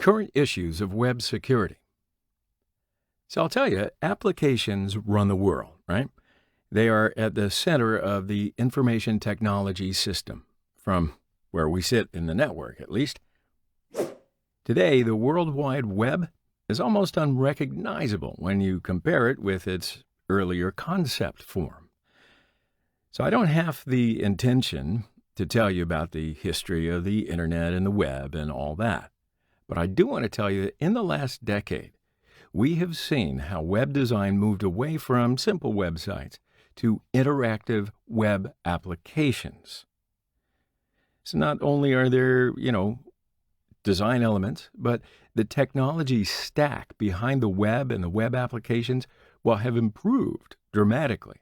Current issues of web security. So I'll tell you, applications run the world, right? They are at the center of the information technology system, from where we sit in the network, at least. Today, the World Wide Web is almost unrecognizable when you compare it with its earlier concept form. So I don't have the intention to tell you about the history of the internet and the web and all that. But I do want to tell you that in the last decade, we have seen how web design moved away from simple websites to interactive web applications. So not only are there, design elements, but the technology stack behind the web and the web applications will have improved dramatically.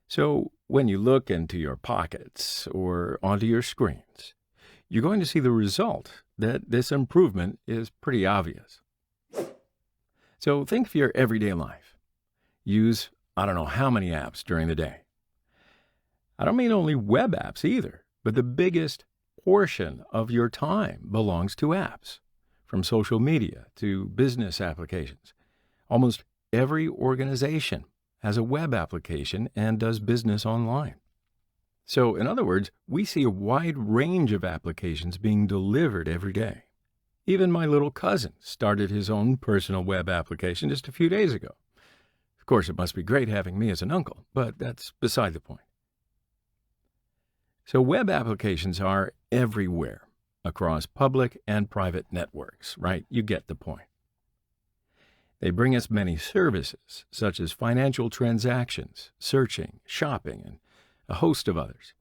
So when you look into your pockets or onto your screens, you're going to see the result that this improvement is pretty obvious. So think of your everyday life. Use, I don't know how many apps during the day. I don't mean only web apps either, but the biggest portion of your time belongs to apps, from social media to business applications. Almost every organization has a web application and does business online. So, in other words, we see a wide range of applications being delivered every day. Even my little cousin started his own personal web application just a few days ago. Of course, it must be great having me as an uncle, but that's beside the point. So web applications are everywhere across public and private networks, right? You get the point. They bring us many services, such as financial transactions, searching, shopping, and a host of others.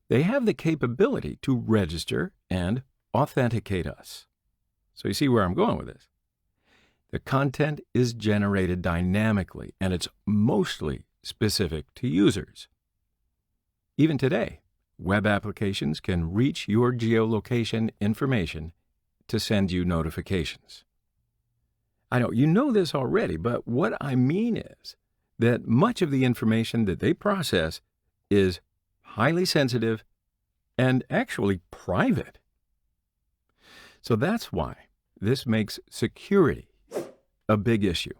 They have the capability to register and authenticate us. So you see where I'm going with this. The content is generated dynamically, and it's mostly specific to users. Even today, web applications can reach your geolocation information to send you notifications. I know you know this already, but what I mean is that much of the information that they process is highly sensitive and actually private. So that's why this makes security a big issue.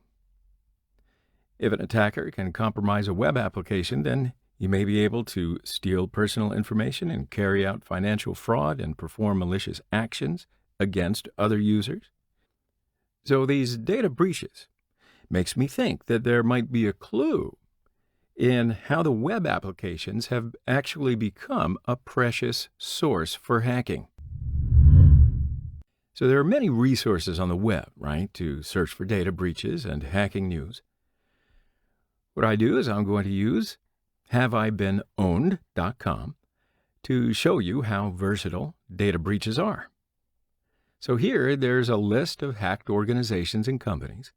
If an attacker can compromise a web application, then you may be able to steal personal information and carry out financial fraud and perform malicious actions against other users. So these data breaches makes me think that there might be a clue in how the web applications have actually become a precious source for hacking. So there are many resources on the web, right, to search for data breaches and hacking news. What I do is I'm going to use HaveIBeenOwned.com to show you how versatile data breaches are. So here, there's a list of hacked organizations and companies.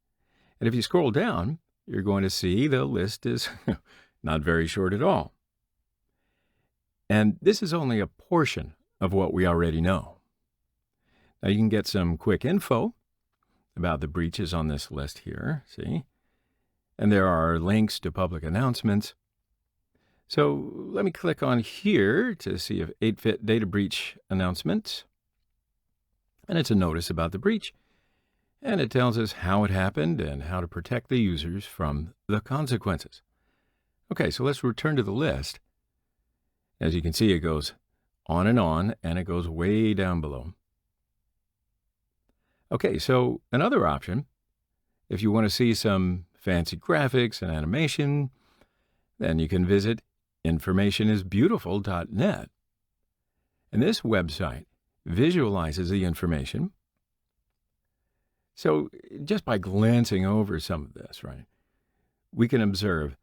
And if you scroll down, you're going to see the list is not very short at all. And this is only a portion of what we already know. Now, you can get some quick info about the breaches on this list here, see? And there are links to public announcements. So let me click on here to see if 8fit data breach announcements. And it's a notice about the breach. And it tells us how it happened and how to protect the users from the consequences. Okay, so let's return to the list. As you can see, it goes on, and it goes way down below. Okay, so another option, if you want to see some fancy graphics and animation, then you can visit informationisbeautiful.net. And this website visualizes the information. So just by glancing over some of this, right, we can observe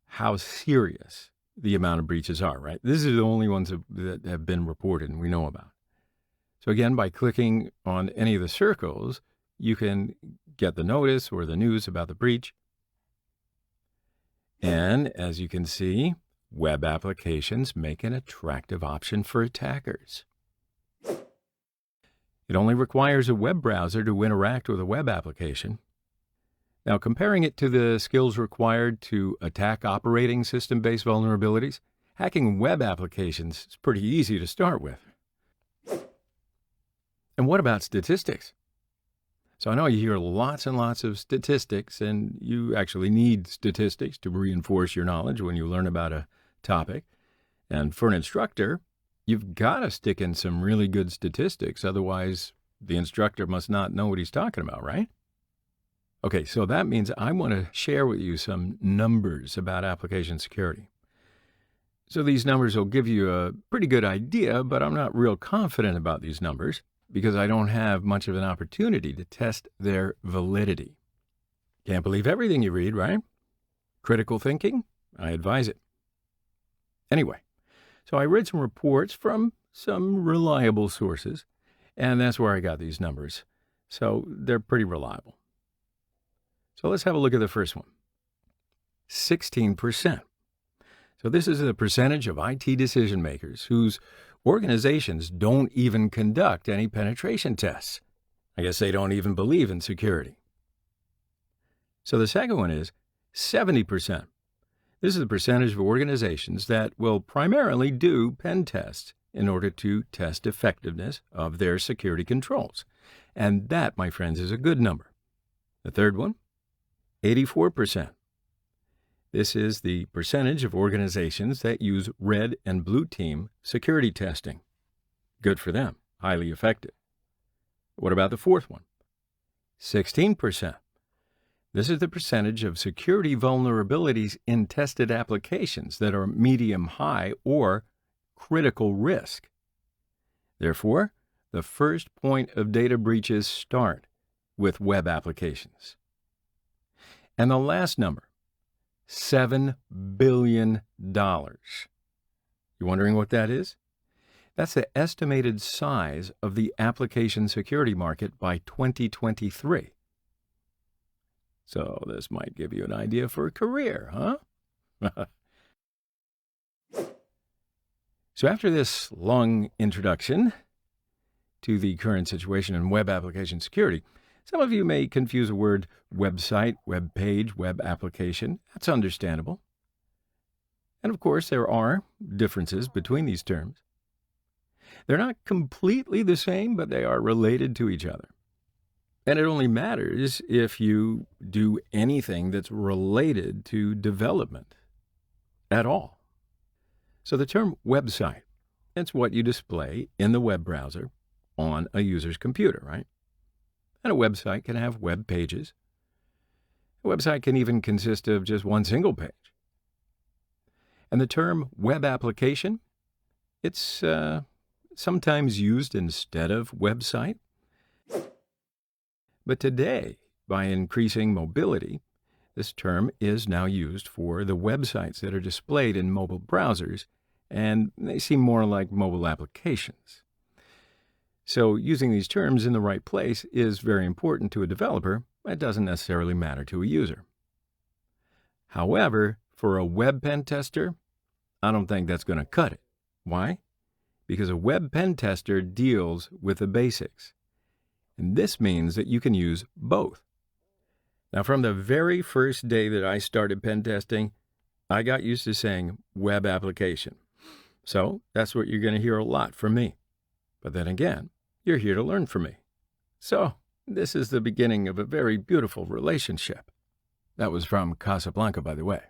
how serious the amount of breaches are, right? These are the only ones that have been reported and we know about. So again, by clicking on any of the circles, you can get the notice or the news about the breach. And as you can see, web applications make an attractive option for attackers. It only requires a web browser to interact with a web application. Now, comparing it to the skills required to attack operating system-based vulnerabilities, hacking web applications is pretty easy to start with. And what about statistics? So I know you hear lots and lots of statistics, and you actually need statistics to reinforce your knowledge when you learn about a topic. And for an instructor, you've got to stick in some really good statistics. Otherwise, the instructor must not know what he's talking about, right? Okay, so that means I want to share with you some numbers about application security. So these numbers will give you a pretty good idea, but I'm not real confident about these numbers because I don't have much of an opportunity to test their validity. Can't believe everything you read, right? Critical thinking? I advise it. Anyway, so I read some reports from some reliable sources, and that's where I got these numbers. So they're pretty reliable. So let's have a look at the first one. 16%. So this is the percentage of IT decision makers whose organizations don't even conduct any penetration tests. I guess they don't even believe in security. So the second one is 70%. This is the percentage of organizations that will primarily do pen tests in order to test effectiveness of their security controls. And that, my friends, is a good number. The third one, 84%. This is the percentage of organizations that use red and blue team security testing. Good for them, highly effective. What about the fourth one? 16%. This is the percentage of security vulnerabilities in tested applications that are medium-high or critical risk. Therefore, the first point of data breaches start with web applications. And the last number, $7 billion. You wondering what that is? That's the estimated size of the application security market by 2023. So this might give you an idea for a career, huh? So after this long introduction to the current situation in web application security, some of you may confuse the word website, web page, web application. That's understandable. And of course, there are differences between these terms. They're not completely the same, but they are related to each other. And it only matters if you do anything that's related to development at all. So the term website, it's what you display in the web browser on a user's computer, right? And a website can have web pages. A website can even consist of just one single page. And the term web application, it's sometimes used instead of website. But today, by increasing mobility, this term is now used for the websites that are displayed in mobile browsers, and they seem more like mobile applications. So using these terms in the right place is very important to a developer. It doesn't necessarily matter to a user. However, for a web pen tester, I don't think that's going to cut it. Why? Because a web pen tester deals with the basics. And this means that you can use both. Now, from the very first day that I started pen testing, I got used to saying web application. So that's what you're going to hear a lot from me. But then again, you're here to learn from me. So this is the beginning of a very beautiful relationship. That was from Casablanca, by the way.